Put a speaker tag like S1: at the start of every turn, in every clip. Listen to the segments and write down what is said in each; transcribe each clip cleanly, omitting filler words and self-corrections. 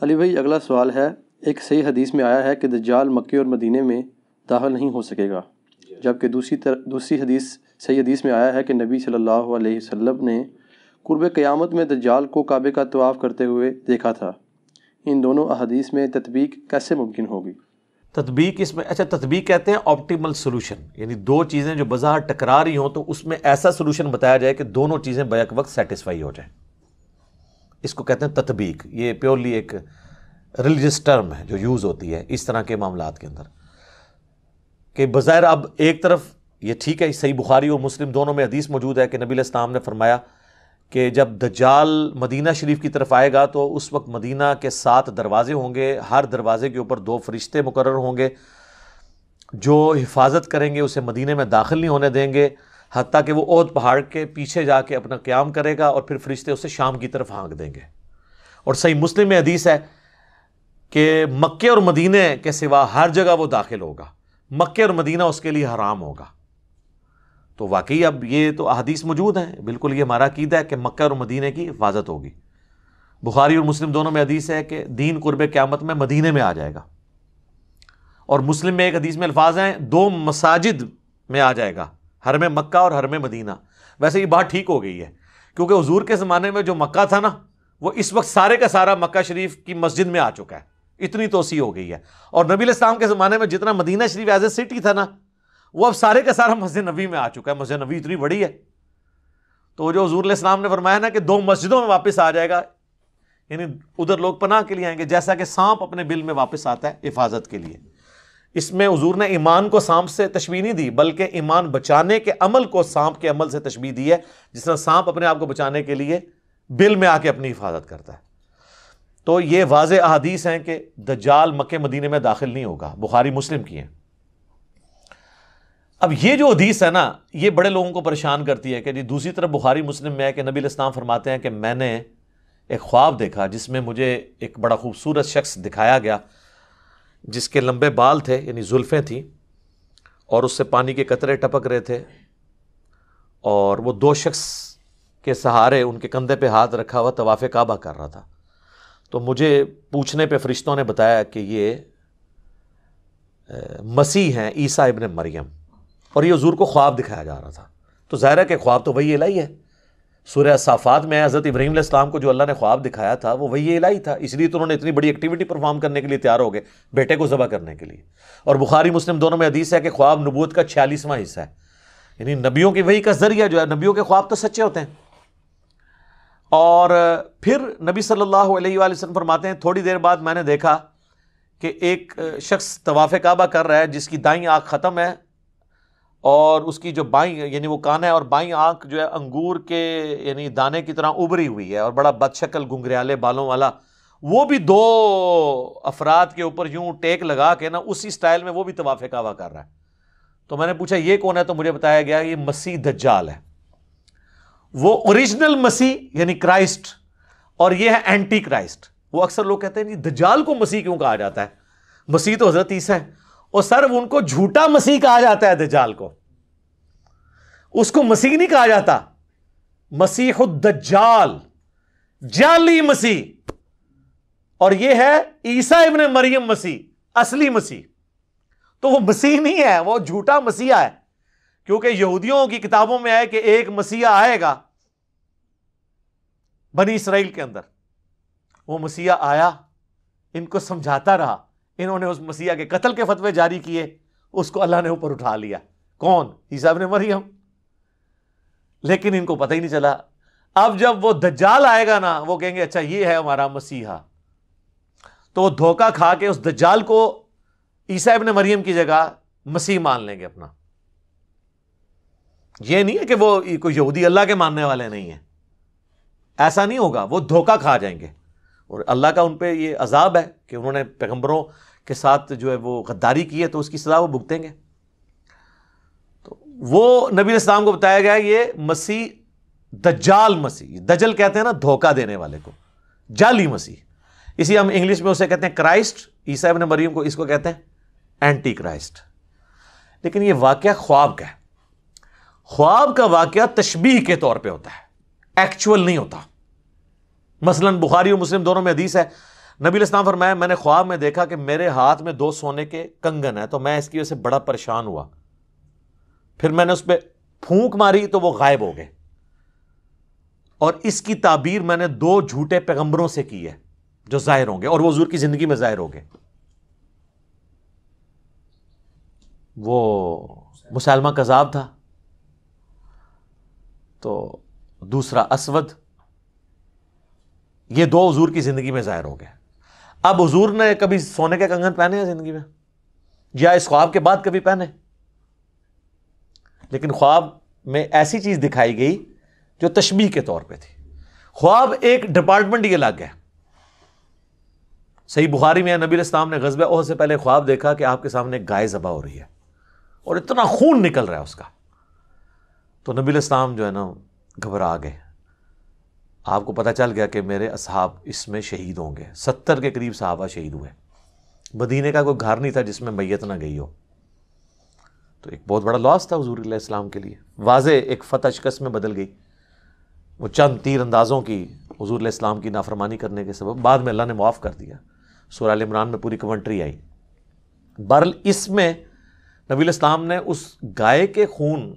S1: علی بھائی اگلا سوال ہے، ایک صحیح حدیث میں آیا ہے کہ دجال مکے اور مدینے میں داخل نہیں ہو سکے گا، جبکہ دوسری صحیح حدیث میں آیا ہے کہ نبی صلی اللہ علیہ وسلم نے قرب قیامت میں دجال کو کعبے کا طواف کرتے ہوئے دیکھا تھا۔ ان دونوں احادیث میں تطبیق کیسے ممکن ہوگی؟
S2: تطبیق اس میں تطبیق کہتے ہیں آپٹیمل سولوشن، یعنی دو چیزیں جو بظاہر ٹکرا رہی ہوں تو اس میں ایسا سولوشن بتایا جائے کہ دونوں چیزیں بیک وقت سیٹسفائی ہو جائیں، اس کو کہتے ہیں تطبیق۔ یہ پیورلی ایک ریلیجس ٹرم ہے جو یوز ہوتی ہے اس طرح کے معاملات کے اندر، کہ بظاہر اب ایک طرف یہ ٹھیک ہے، صحیح بخاری اور مسلم دونوں میں حدیث موجود ہے کہ نبی علیہ السلام نے فرمایا کہ جب دجال مدینہ شریف کی طرف آئے گا تو اس وقت مدینہ کے 7 دروازے ہوں گے، ہر دروازے کے اوپر 2 فرشتے مقرر ہوں گے جو حفاظت کریں گے، اسے مدینے میں داخل نہیں ہونے دیں گے حتیٰ کہ وہ احد پہاڑ کے پیچھے جا کے اپنا قیام کرے گا، اور پھر فرشتے اسے شام کی طرف ہانک دیں گے۔ اور صحیح مسلم میں حدیث ہے کہ مکے اور مدینے کے سوا ہر جگہ وہ داخل ہوگا، مکے اور مدینہ اس کے لیے حرام ہوگا۔ تو واقعی اب یہ تو احادیث موجود ہیں، بالکل یہ ہمارا عقیدہ ہے کہ مکہ اور مدینے کی حفاظت ہوگی۔ بخاری اور مسلم دونوں میں حدیث ہے کہ دین قرب قیامت میں مدینے میں آ جائے گا، اور مسلم میں ایک حدیث میں الفاظ ہیں 2 مساجد میں آ جائے گا، حرم مکہ اور حرم مدینہ۔ ویسے یہ بات ٹھیک ہو گئی ہے کیونکہ حضور کے زمانے میں جو مکہ تھا نا، وہ اس وقت سارے کا سارا مکہ شریف کی مسجد میں آ چکا ہے، اتنی توسیع ہو گئی ہے۔ اور نبی علیہ السلام کے زمانے میں جتنا مدینہ شریف ایز اے سٹی تھا نا، وہ اب سارے کا سارا مسجد نبی میں آ چکا ہے۔ مسجد نبی اتنی بڑی ہے، تو جو حضور علیہ السلام نے فرمایا نا کہ 2 مسجدوں میں واپس آ جائے گا، یعنی ادھر لوگ پناہ کے لیے آئیں گے، جیسا کہ سانپ اپنے بل میں واپس آتا ہے حفاظت کے لیے۔ اس میں حضور نے ایمان کو سانپ سے تشبیہ نہیں دی، بلکہ ایمان بچانے کے عمل کو سانپ کے عمل سے تشبیہ دی ہے، جس طرح سانپ اپنے آپ کو بچانے کے لیے بل میں آ کے اپنی حفاظت کرتا ہے۔ تو یہ واضح احادیث ہیں کہ دجال مکے مدینے میں داخل نہیں ہوگا، بخاری مسلم کی ہیں۔ اب یہ جو حدیث ہے نا، یہ بڑے لوگوں کو پریشان کرتی ہے کہ جی دوسری طرف بخاری مسلم میں ہے کہ نبی علیہ السلام فرماتے ہیں کہ میں نے ایک خواب دیکھا جس میں مجھے ایک بڑا خوبصورت شخص دکھایا گیا جس کے لمبے بال تھے، یعنی زلفیں تھیں، اور اس سے پانی کے قطرے ٹپک رہے تھے، اور وہ 2 شخص کے سہارے ان کے کندھے پہ ہاتھ رکھا ہوا طواف کعبہ کر رہا تھا۔ تو مجھے پوچھنے پہ فرشتوں نے بتایا کہ یہ مسیح ہیں، عیسیٰ ابن مریم، اور یہ حضور کو خواب دکھایا جا رہا تھا۔ تو ظاہر ہے کہ خواب تو وحی الہی ہے۔ سورہ صافات میں حضرت ابراہیم علیہ السلام کو جو اللہ نے خواب دکھایا تھا وہ وحی الہی تھا، اس لیے تو انہوں نے اتنی بڑی ایکٹیویٹی پرفارم کرنے کے لیے تیار ہو گئے، بیٹے کو ذبح کرنے کے لیے۔ اور بخاری مسلم دونوں میں حدیث ہے کہ خواب نبوت کا 46واں حصہ ہے، یعنی نبیوں کی وحی کا ذریعہ جو ہے، نبیوں کے خواب تو سچے ہوتے ہیں۔ اور پھر نبی صلی اللہ علیہ وآلہ وسلم فرماتے ہیں تھوڑی دیر بعد میں نے دیکھا کہ ایک شخص طواف کعبہ کر رہا ہے جس کی دائیں آنکھ ختم ہے، اور اس کی جو بائیں یعنی وہ کان ہے، اور بائیں آنکھ جو ہے انگور کے یعنی دانے کی طرح ابری ہوئی ہے، اور بڑا بد شکل گنگریالے بالوں والا، وہ بھی 2 افراد کے اوپر یوں ٹیک لگا کے نا اسی سٹائل میں وہ بھی طواف کعبہ کر رہا ہے۔ تو میں نے پوچھا یہ کون ہے؟ تو مجھے بتایا گیا یہ مسیح دجال ہے، وہ اوریجنل مسیح یعنی کرائسٹ، اور یہ ہے اینٹی کرائسٹ۔ وہ اکثر لوگ کہتے ہیں جی دجال کو مسیح کیوں کہا جاتا ہے؟ مسیح تو حضرت عیسیٰ ہے۔ اور سر ان کو جھوٹا مسیح کہا جاتا ہے، دجال کو، اس کو مسیح نہیں کہا جاتا، مسیح الدجال، جعلی مسیح، اور یہ ہے عیسیٰ ابن مریم مسیح، اصلی مسیح۔ تو وہ مسیح نہیں ہے، وہ جھوٹا مسیحا ہے، کیونکہ یہودیوں کی کتابوں میں ہے کہ ایک مسیحا آئے گا بنی اسرائیل کے اندر۔ وہ مسیحا آیا، ان کو سمجھاتا رہا، انہوں نے اس مسیحا کے قتل کے فتوے جاری کیے، اس کو اللہ نے اوپر اٹھا لیا۔ کون؟ عیسیٰ ابن مریم۔ لیکن ان کو پتہ ہی نہیں چلا۔ اب جب وہ دجال آئے گا نا، وہ کہیں گے اچھا یہ ہے ہمارا مسیحا، تو وہ دھوکہ کھا کے اس دجال کو عیسیٰ ابن مریم کی جگہ مسیح مان لیں گے اپنا۔ یہ نہیں ہے کہ وہ کوئی یہودی اللہ کے ماننے والے نہیں ہیں، ایسا نہیں ہوگا، وہ دھوکہ کھا جائیں گے، اور اللہ کا ان پہ یہ عذاب ہے کہ انہوں نے پیغمبروں کے ساتھ جو ہے وہ غداری کی ہے، تو اس کی سزا وہ بھگتیں گے۔ تو وہ نبی علیہ السلام کو بتایا گیا یہ مسیح دجال مسیح، دجل کہتے ہیں نا دھوکہ دینے والے کو، جعلی مسیح، اسی ہم انگلش میں اسے کہتے ہیں کرائسٹ، عیسیٰ ابن مریم کو اس کو کہتے ہیں اینٹی کرائسٹ۔ لیکن یہ واقعہ خواب کا ہے، خواب کا واقعہ تشبیہ کے طور پہ ہوتا ہے، ایکچول نہیں ہوتا۔ مثلا بخاری اور مسلم دونوں میں حدیث ہے نبی علیہ السلام فرمایا میں نے خواب میں دیکھا کہ میرے ہاتھ میں 2 سونے کے کنگن ہیں، تو میں اس کی وجہ سے بڑا پریشان ہوا، پھر میں نے اس پہ پھونک ماری تو وہ غائب ہو گئے، اور اس کی تعبیر میں نے 2 جھوٹے پیغمبروں سے کی ہے جو ظاہر ہوں گے، اور وہ حضور کی زندگی میں ظاہر ہو گئے۔ وہ مسلمہ کذاب تھا، تو دوسرا اسود، یہ 2 حضور کی زندگی میں ظاہر ہو گئے۔ اب حضور نے کبھی سونے کے کنگن پہنے ہیں زندگی میں، یا اس خواب کے بعد کبھی پہنے؟ لیکن خواب میں ایسی چیز دکھائی گئی جو تشبیہ کے طور پہ تھی۔ خواب ایک ڈپارٹمنٹ یہ الگ ہے۔ صحیح بخاری میں نبی علیہ السلام نے غزوہ احد سے پہلے خواب دیکھا کہ آپ کے سامنے ایک گائے ذبح ہو رہی ہے اور اتنا خون نکل رہا ہے اس کا، تو نبی علیہ السلام جو ہے نا گھبرا گئے۔ آپ کو پتہ چل گیا کہ میرے اصحاب اس میں شہید ہوں گے، 70 کے قریب صحابہ شہید ہوئے۔ مدینے کا کوئی گھر نہیں تھا جس میں میت نہ گئی ہو، تو ایک بہت بڑا لاس تھا حضور علیہ السلام کے لیے۔ واضح ایک فتح شکست میں بدل گئی، وہ چند تیر اندازوں کی حضور علیہ السلام کی نافرمانی کرنے کے سبب، بعد میں اللہ نے معاف کر دیا۔ سورہ ال عمران میں پوری کمنٹری آئی۔ بہرحال اس میں نبی علیہ السلام نے اس گائے کے خون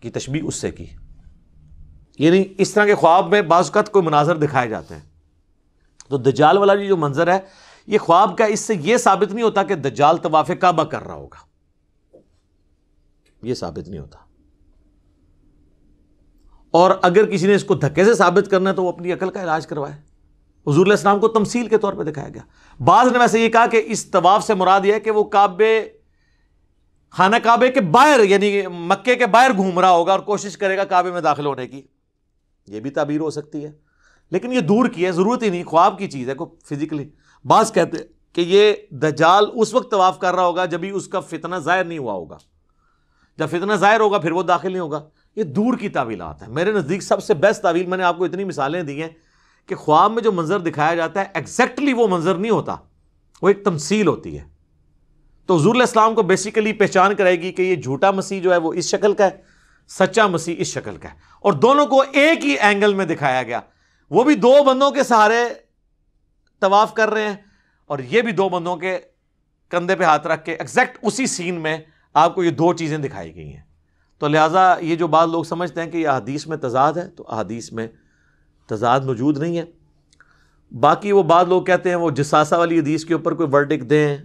S2: کی تشبیہ اس سے کی، یعنی اس طرح کے خواب میں بعض اوقات کوئی مناظر دکھائے جاتے ہیں۔ تو دجال والا جو منظر ہے یہ خواب کا، اس سے یہ ثابت نہیں ہوتا کہ دجال طواف کعبہ کر رہا ہوگا، یہ ثابت نہیں ہوتا۔ اور اگر کسی نے اس کو دھکے سے ثابت کرنا ہے تو وہ اپنی عقل کا علاج کروائے۔ حضور علیہ السلام کو تمثیل کے طور پہ دکھایا گیا۔ بعض نے ویسے یہ کہا کہ اس طواف سے مراد یہ ہے کہ وہ کعبے، خانہ کعبے کے باہر، یعنی مکے کے باہر گھوم رہا ہوگا اور کوشش کرے گا کعبے میں داخل ہونے کی، یہ بھی تعبیر ہو سکتی ہے، لیکن یہ دور کی ہے، ضرورت ہی نہیں، خواب کی چیز ہے کوئی فزیکلی۔ بعض کہتے ہیں کہ یہ دجال اس وقت طواف کر رہا ہوگا جب ہی اس کا فتنہ ظاہر نہیں ہوا ہوگا، جب فتنہ ظاہر ہوگا پھر وہ داخل نہیں ہوگا۔ یہ دور کی تعویلات ہیں۔ میرے نزدیک سب سے بیسٹ تعویل، میں نے آپ کو اتنی مثالیں دی ہیں کہ خواب میں جو منظر دکھایا جاتا ہے ایگزیکٹلی وہ منظر نہیں ہوتا، وہ ایک تمثیل ہوتی ہے۔ تو حضور علیہ السلام کو بیسیکلی پہچان کرائے گی کہ یہ جھوٹا مسیح جو ہے وہ اس شکل کا ہے، سچا مسیح اس شکل کا ہے، اور دونوں کو ایک ہی اینگل میں دکھایا گیا۔ وہ بھی 2 بندوں کے سہارے طواف کر رہے ہیں، اور یہ بھی 2 بندوں کے کندھے پہ ہاتھ رکھ کے ایگزیکٹ اسی سین میں آپ کو یہ 2 چیزیں دکھائی گئی ہیں۔ تو لہٰذا یہ جو بعض لوگ سمجھتے ہیں کہ یہ احادیث میں تضاد ہے، تو احادیث میں تضاد موجود نہیں ہے۔ باقی وہ بعض لوگ کہتے ہیں وہ جساسہ والی حدیث کے اوپر کوئی ورڈکٹ دیں،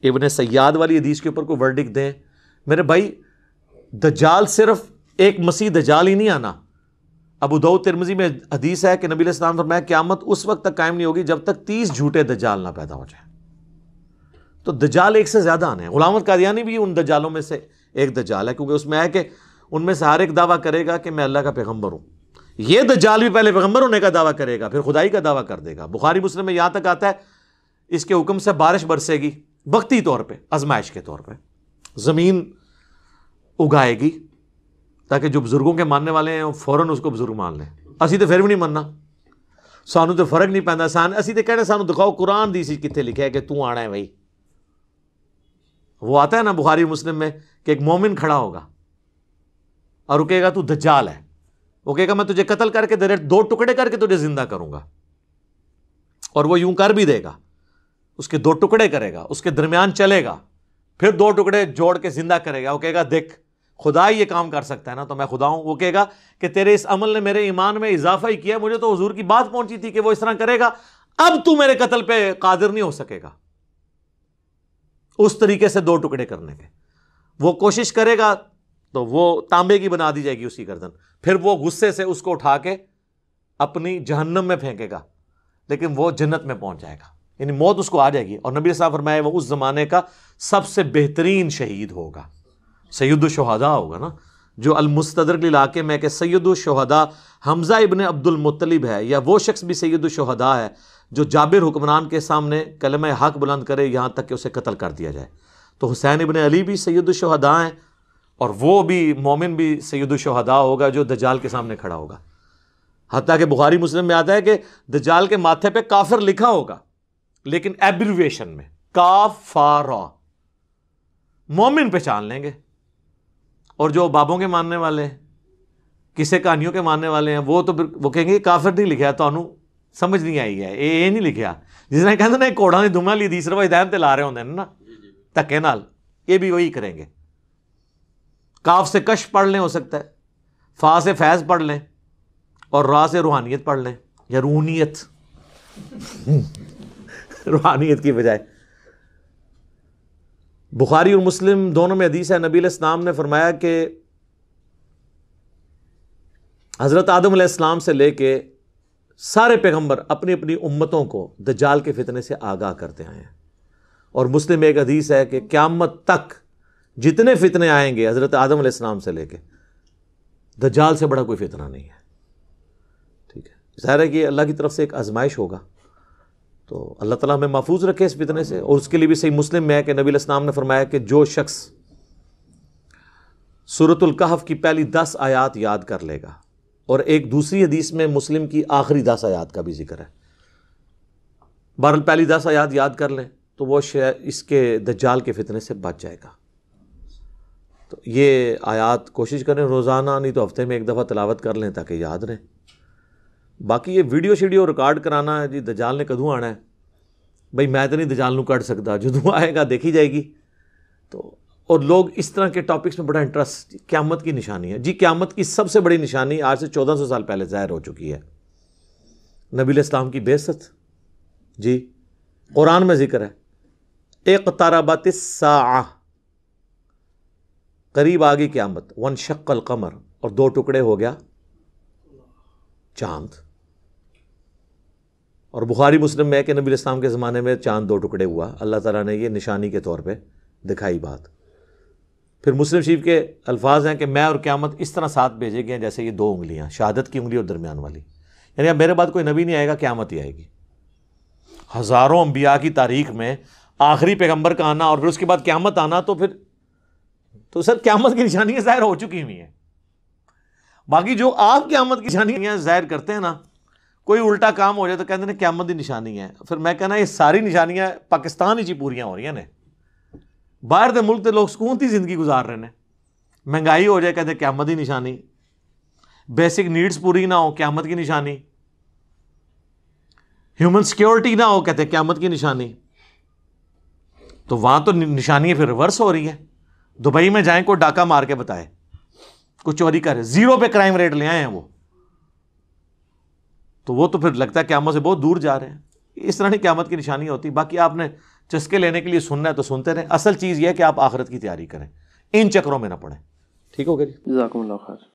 S2: ابن سیاد والی حدیث کے اوپر کوئی ورڈکٹ دیں۔ میرے بھائی دجال صرف ایک مسیح دجال ہی نہیں آنا۔ ابو داؤد ترمذی میں حدیث ہے کہ نبی علیہ السلام فرمایا قیامت اس وقت تک قائم نہیں ہوگی جب تک 30 جھوٹے دجال نہ پیدا ہو جائیں۔ تو دجال ایک سے زیادہ آنے ہیں۔ غلام احمد قادیانی بھی ان دجالوں میں سے ایک دجال ہے، کیونکہ اس میں ہے کہ ان میں سے ہر ایک دعویٰ کرے گا کہ میں اللہ کا پیغمبر ہوں۔ یہ دجال بھی پہلے پیغمبر ہونے کا دعویٰ کرے گا، پھر خدائی کا دعویٰ کر دے گا۔ بخاری مسلم میں یہاں تک آتا ہے اس کے حکم سے بارش برسے گی، وقتی طور پہ، آزمائش کے طور پہ زمین اگائے گی، تاکہ جو بزرگوں کے ماننے والے ہیں وہ فوراً اس کو بزرگ مان لیں۔ اسی تو پھر بھی نہیں مننا، سانو تو فرق نہیں پیندا، اسی تو کہنے سانو دکھاؤ قرآن دی سی کتنے لکھا ہے کہ تو آنا ہے بھائی۔ وہ آتا ہے نا بخاری مسلم میں کہ ایک مومن کھڑا ہوگا اور وہ کہے گا تو دجال ہے، وہ کہے گا میں تجھے قتل کر کے 2 ٹکڑے کر کے تجھے زندہ کروں گا، اور وہ یوں کر بھی دے گا، اس کے 2 ٹکڑے کرے گا، اس کے درمیان چلے گا، پھر 2 ٹکڑے جوڑ کے زندہ کرے گا۔ وہ کہے گا دیکھ خدا ہی یہ کام کر سکتا ہے نا، تو میں خدا ہوں۔ وہ کہے گا کہ تیرے اس عمل نے میرے ایمان میں اضافہ ہی کیا، مجھے تو حضور کی بات پہنچی تھی کہ وہ اس طرح کرے گا، اب تو میرے قتل پہ قادر نہیں ہو سکے گا۔ اس طریقے سے 2 ٹکڑے کرنے کے وہ کوشش کرے گا تو وہ تانبے کی بنا دی جائے گی اس کی گردن، پھر وہ غصے سے اس کو اٹھا کے اپنی جہنم میں پھینکے گا، لیکن وہ جنت میں پہنچ جائے گا، یعنی موت اس کو آ جائے گی۔ اور نبی صاحب فرمائے وہ اس زمانے کا سب سے بہترین شہید ہوگا، سید الشہداء ہوگا نا، جو المستدرک علاقے میں کہ سید الشہداء حمزہ ابن عبد المطلب ہے، یا وہ شخص بھی سید الشہداء ہے جو جابر حکمران کے سامنے کلمہ حق بلند کرے یہاں تک کہ اسے قتل کر دیا جائے۔ تو حسین ابن علی بھی سید الشہداء ہیں، اور وہ بھی مومن بھی سید الشہداء ہوگا جو دجال کے سامنے کھڑا ہوگا۔ حتیٰ کہ بخاری مسلم میں آتا ہے کہ دجال کے ماتھے پہ کافر لکھا ہوگا، لیکن ایبریویشن میں کافارا، مومن پہچان لیں گے۔ اور جو بابوں کے ماننے والے ہیں، کسے کہانیوں کے ماننے والے ہیں، وہ تو پھر وہ کہیں گے کافر نہیں لکھا ہے، تو سمجھ نہیں آئی ہے یہ نہیں لکھیا. جس نے کہتے نا گھوڑا نے دماں لی تیسرا ہدایت تے لا رہے ہوندے نا دھکے نال, یہ بھی وہی کریں گے. کاف سے کش پڑھ لیں ہو سکتا ہے, فا سے فیض پڑھ لیں, اور را سے روحانیت پڑھ لیں, یا روحانیت روحانیت کی بجائے. بخاری اور مسلم دونوں میں حدیث ہے, نبی علیہ السلام نے فرمایا کہ حضرت آدم علیہ السلام سے لے کے سارے پیغمبر اپنی اپنی امتوں کو دجال کے فتنے سے آگاہ کرتے آئے ہیں. اور مسلم میں ایک حدیث ہے کہ قیامت تک جتنے فتنے آئیں گے حضرت آدم علیہ السلام سے لے کے, دجال سے بڑا کوئی فتنہ نہیں ہے. ٹھیک ہے, ظاہر ہے کہ اللہ کی طرف سے ایک آزمائش ہوگا, تو اللہ تعالیٰ ہمیں محفوظ رکھے اس فتنے سے. اور اس کے لیے بھی صحیح مسلم میں ہے کہ نبی علیہ السلام نے فرمایا کہ جو شخص سورۃ الکہف کی پہلی 10 آیات یاد کر لے گا, اور ایک دوسری حدیث میں مسلم کی آخری 10 آیات کا بھی ذکر ہے, بہرحال پہلی 10 آیات یاد کر لیں تو وہ اس کے دجال کے فتنے سے بچ جائے گا. تو یہ آیات کوشش کریں روزانہ, نہیں تو ہفتے میں ایک دفعہ تلاوت کر لیں تاکہ یاد رہیں. باقی یہ ویڈیو شیڈیو ریکارڈ کرانا ہے جی دجال نے کدوں آنا ہے, بھائی میں تو نہیں دجال نو کٹ سکتا, جدوں آئے گا دیکھی جائے گی. تو اور لوگ اس طرح کے ٹاپکس میں بڑا انٹرسٹ, قیامت کی نشانی ہے جی. قیامت کی سب سے بڑی نشانی آج سے 1400 سال پہلے ظاہر ہو چکی ہے, نبی علیہ السلام کی بعثت. جی قرآن میں ذکر ہے, اقتربت الساعہ, قریب آ گئی قیامت, وانشق القمر, اور 2 ٹکڑے ہو گیا چاند. اور بخاری مسلم میں ہے کہ نبی علیہ السلام کے زمانے میں چاند 2 ٹکڑے ہوا, اللہ تعالیٰ نے یہ نشانی کے طور پہ دکھائی بات. پھر مسلم شریف کے الفاظ ہیں کہ میں اور قیامت اس طرح ساتھ بھیجے گئے جیسے یہ 2 انگلیاں, شہادت کی انگلی اور درمیان والی. یعنی اب میرے بعد کوئی نبی نہیں آئے گا, قیامت ہی آئے گی. ہزاروں انبیاء کی تاریخ میں آخری پیغمبر کا آنا اور پھر اس کے بعد قیامت آنا, تو سر قیامت کی نشانیاں ظاہر ہو چکی ہوئی ہیں. باقی جو آپ قیامت کی نشانیاں ظاہر کرتے ہیں نا, کوئی الٹا کام ہو جائے تو کہتے ہیں قیامت کی نشانی ہے. پھر میں کہنا یہ ساری نشانیاں پاکستان ہی پوریاں ہو رہی ہیں. باہر دے ملک تے لوگ سکون کی زندگی گزار رہے ہیں, مہنگائی ہو جائے کہتے ہیں قیامت کی نشانی, بیسک نیڈز پوری نہ ہو قیامت کی نشانی, ہیومن سیکیورٹی نہ ہو کہتے ہیں قیامت کی نشانی. تو وہاں تو نشانیاں پھر ریورس ہو رہی ہیں. دبئی میں جائیں کوئی ڈاکہ مار کے بتائے, کوئی چوری کرے, 0 پہ کرائم ریٹ لے آئے ہیں وہ تو پھر لگتا ہے قیامت سے بہت دور جا رہے ہیں. اس طرح نہیں قیامت کی نشانی ہوتی. باقی آپ نے چسکے لینے کے لیے سننا ہے تو سنتے رہیں, اصل چیز یہ ہے کہ آپ آخرت کی تیاری کریں, ان چکروں میں نہ پڑیں. ٹھیک ہو گیا جی,
S1: جزاکم اللہ خیر.